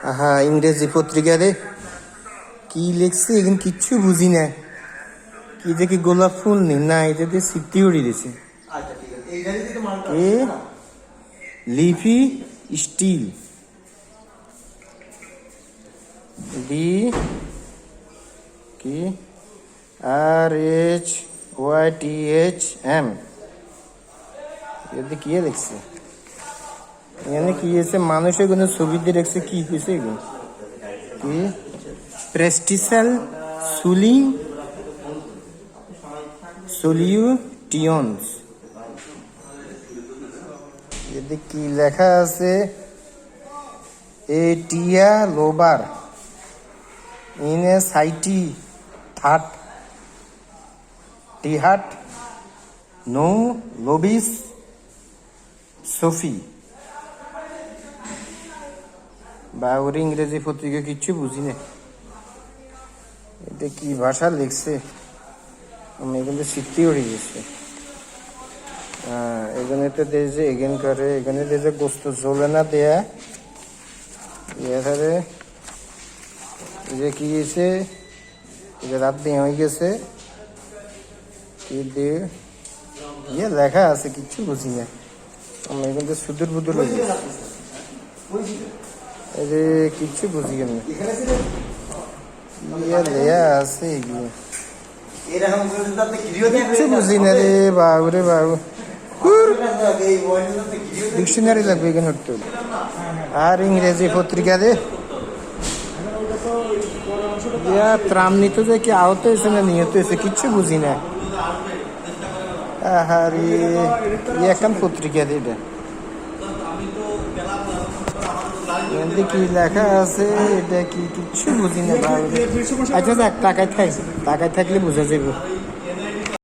আহা ইংরেজি পত্রিকা রে কি লিখছে এখন কিচ্ছু বুঝি না। কি যে কি গোলাপ ফুল নি না এটা দিয়ে সিটি উড়ি দিছে। এ লিফি স্টিল ডি কি RHYTHM এতে কি লিখছে এখানে কি আছে মানুষের কোনো ছবি দিয়ে রেখেছে কি হয়েছে এগুলো কি প্রেস্টিসাল সুলিং সলিউটিয়ন্স এতে কি লেখা আছে এটিয়া লোবার ইনে সাইটি থার্ড টিহাট নো লোবিস সোফি বা ওর ইংরেজি পত্রিকা কিচ্ছু বুঝি না এটা কি ভাষা লিখছে আমি কিন্তু শিখতেই উঠে গেছি। এখানে তো দেশে এগেন করে এখানে দেশে গোস্ত চলে না দেয়া এখানে যে কি গেছে রাত দিয়ে হয়ে গেছে কি দিয়ে ইয়ে লেখা আছে কিচ্ছু বুঝি না আমি কিন্তু সুদূর বুদুর কিচ্ছু বুঝি কেন ইয়ে লেয়া আছে এগুলো কিচ্ছু বুঝি না রে বাবু রে বাবু ডিকশনারি লাগবে এখানে উঠতে আর ইংরেজি পত্রিকা রে ত্রাম নিতে যে কি আহত হয়েছে না নিহত হয়েছে কিচ্ছু বুঝি না। আরে এখন পত্রিকা রে এটা কি লেখা আছে এটা কি কিচ্ছু বুঝি না। আচ্ছা যাক টাকায় থাকলে বোঝা যাবে।